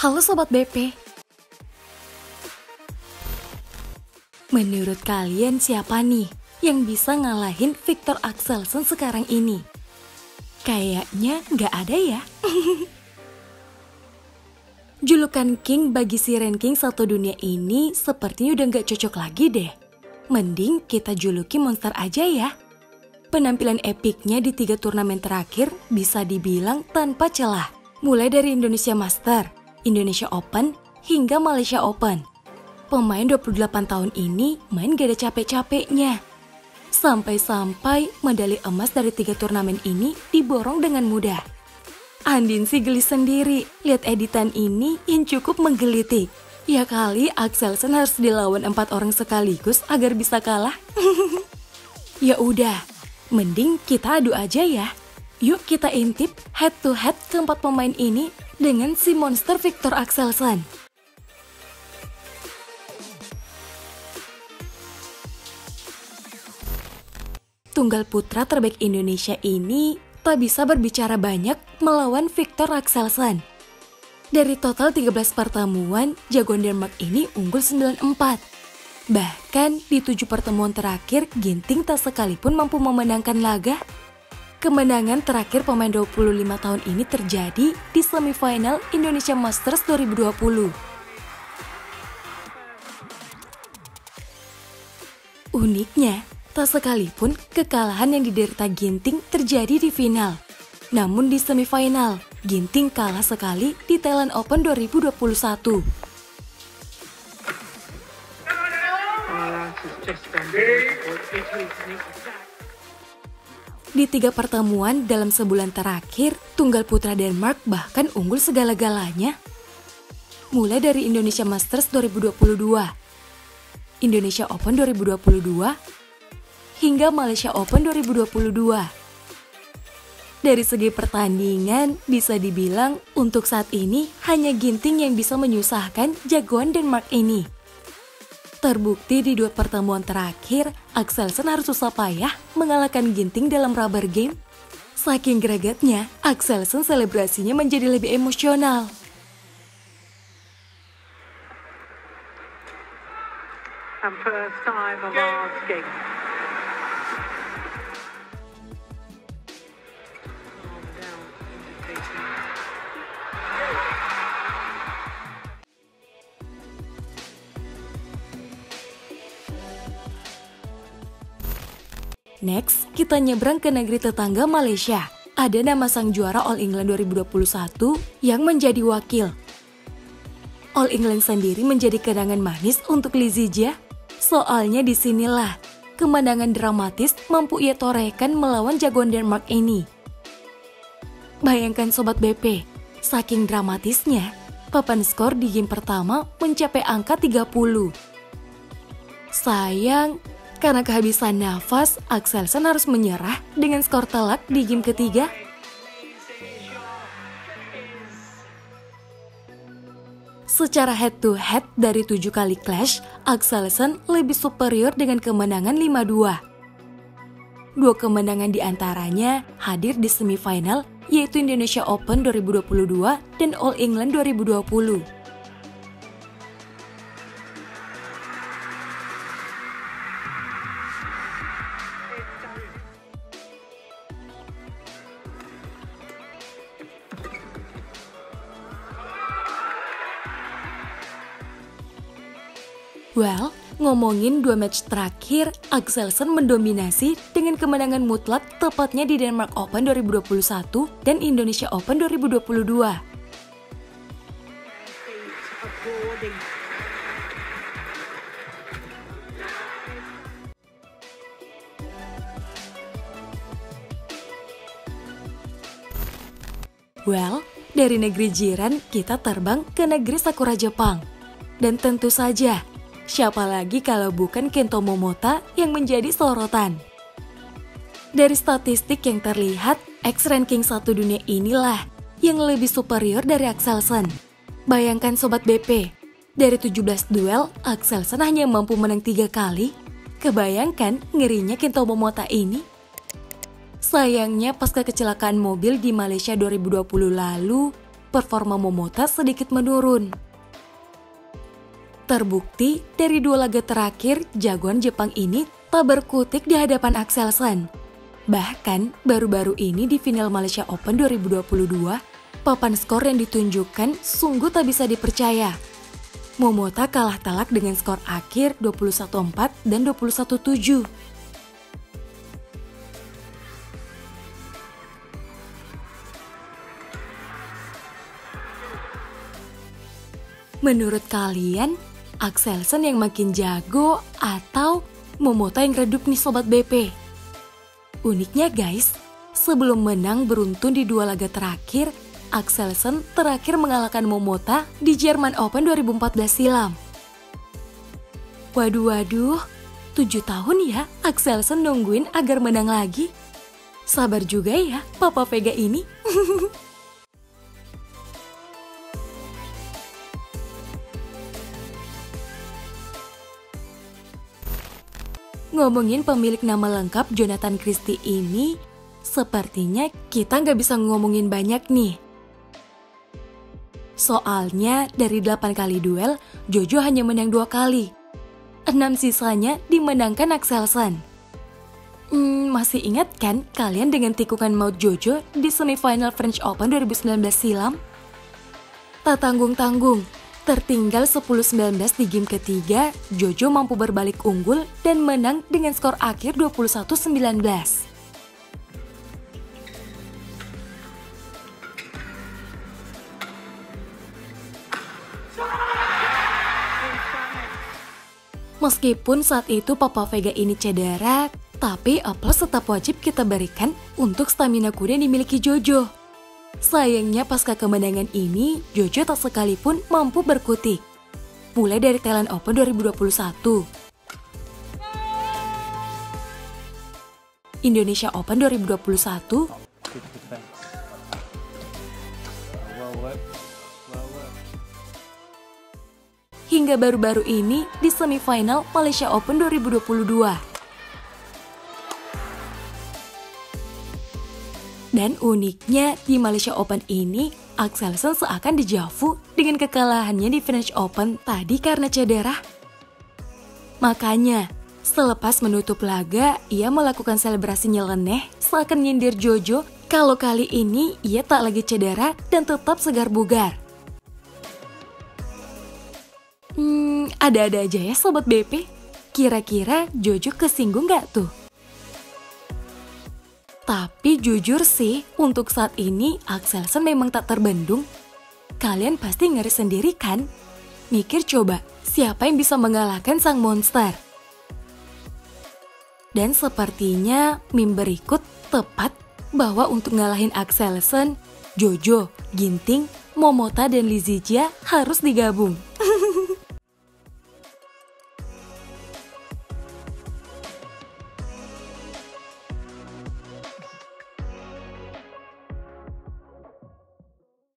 Halo Sobat BP. Menurut kalian siapa nih yang bisa ngalahin Viktor Axelsen sekarang ini? Kayaknya nggak ada ya. Julukan King bagi si ranking satu dunia ini sepertinya udah nggak cocok lagi deh. Mending kita juluki monster aja ya. Penampilan epicnya di 3 turnamen terakhir bisa dibilang tanpa celah. Mulai dari Indonesia Master, Indonesia Open, hingga Malaysia Open. Pemain 28 tahun ini main gak ada capek-capeknya. Sampai-sampai medali emas dari 3 turnamen ini diborong dengan mudah. Andin sih geli sendiri lihat editan ini yang cukup menggelitik. Ya kali Axelsen harus dilawan 4 orang sekaligus agar bisa kalah. Ya udah, mending kita adu aja ya. Yuk kita intip head to head keempat pemain ini dengan si monster Viktor Axelsen. Tunggal putra terbaik Indonesia ini tak bisa berbicara banyak melawan Viktor Axelsen. Dari total 13 pertemuan, jagoan Denmark ini unggul 9-4. Bahkan di 7 pertemuan terakhir, Ginting tak sekalipun mampu memenangkan laga. Kemenangan terakhir pemain 25 tahun ini terjadi di semifinal Indonesia Masters 2020. Uniknya, tak sekalipun kekalahan yang diderita Ginting terjadi di final. Namun di semifinal, Ginting kalah sekali di Thailand Open 2021. Di 3 pertemuan dalam sebulan terakhir, tunggal putra Denmark bahkan unggul segala-galanya. Mulai dari Indonesia Masters 2022, Indonesia Open 2022, hingga Malaysia Open 2022. Dari segi pertandingan, bisa dibilang untuk saat ini hanya Ginting yang bisa menyusahkan jagoan Denmark ini. Terbukti di 2 pertemuan terakhir, Axelsen harus susah payah mengalahkan Ginting dalam rubber game. Saking gregetnya, Axelsen selebrasinya menjadi lebih emosional. And first time of asking. Next, kita nyebrang ke negeri tetangga Malaysia. Ada nama sang juara All England 2021 yang menjadi wakil. All England sendiri menjadi kenangan manis untuk Lizzie Jia. Soalnya disinilah kemenangan dramatis mampu ia torehkan melawan jagoan Denmark ini. Bayangkan Sobat BP, saking dramatisnya, papan skor di game pertama mencapai angka 30. Sayang, karena kehabisan nafas, Axelsen harus menyerah dengan skor telak di game ketiga. Secara head to head dari 7 kali clash, Axelsen lebih superior dengan kemenangan 5-2. 2 kemenangan diantaranya hadir di semifinal, yaitu Indonesia Open 2022 dan All England 2020. Well, ngomongin 2 match terakhir, Axelsen mendominasi dengan kemenangan mutlak tepatnya di Denmark Open 2021 dan Indonesia Open 2022. Well, dari negeri jiran kita terbang ke negeri Sakura Jepang. Dan tentu saja, siapa lagi kalau bukan Kento Momota yang menjadi sorotan. Dari statistik yang terlihat, ex-ranking 1 dunia inilah yang lebih superior dari Axelsen. Bayangkan Sobat BP, dari 17 duel, Axelsen hanya mampu menang 3 kali. Kebayangkan ngerinya Kento Momota ini? Sayangnya pasca kecelakaan mobil di Malaysia 2020 lalu, performa Momota sedikit menurun. Terbukti dari 2 laga terakhir, jagoan Jepang ini tak berkutik di hadapan Axelsen. Bahkan baru-baru ini di final Malaysia Open 2022, papan skor yang ditunjukkan sungguh tak bisa dipercaya. Momota kalah telak dengan skor akhir 21-4 dan 21-7. Menurut kalian, Axelsen yang makin jago atau Momota yang redup nih Sobat BP? Uniknya guys, sebelum menang beruntun di 2 laga terakhir, Axelsen terakhir mengalahkan Momota di German Open 2014 silam. Waduh, 7 tahun ya Axelsen nungguin agar menang lagi. Sabar juga ya Papa Vega ini. Ngomongin pemilik nama lengkap Jonathan Christie ini, sepertinya kita nggak bisa ngomongin banyak nih. Soalnya dari 8 kali duel, Jojo hanya menang 2 kali. 6 sisanya dimenangkan Axelsen. Masih ingat kan kalian dengan tikungan maut Jojo di semifinal French Open 2019 silam? Tak tanggung-tanggung. Tertinggal 10-19 di game ketiga, Jojo mampu berbalik unggul dan menang dengan skor akhir 21-19. Meskipun saat itu Papa Vega ini cedera, tapi aplaus tetap wajib kita berikan untuk stamina kuda yang dimiliki Jojo. Sayangnya pasca kemenangan ini, Jojo tak sekalipun mampu berkutik. Mulai dari Thailand Open 2021, Indonesia Open 2021, hingga baru-baru ini di semifinal Malaysia Open 2022. Dan uniknya di Malaysia Open ini, Axelsen seakan dejavu dengan kekalahannya di French Open tadi karena cedera. Makanya, selepas menutup laga, ia melakukan selebrasi nyeleneh seakan nyindir Jojo kalau kali ini ia tak lagi cedera dan tetap segar bugar. Ada-ada aja ya Sobat BP. Kira-kira Jojo kesinggung gak tuh? Tapi jujur sih, untuk saat ini Axelsen memang tak terbendung. Kalian pasti ngeri sendiri kan? Mikir coba, siapa yang bisa mengalahkan sang monster? Dan sepertinya meme berikut tepat bahwa untuk ngalahin Axelsen, Jojo, Ginting, Momota, dan Lizzie Jia harus digabung.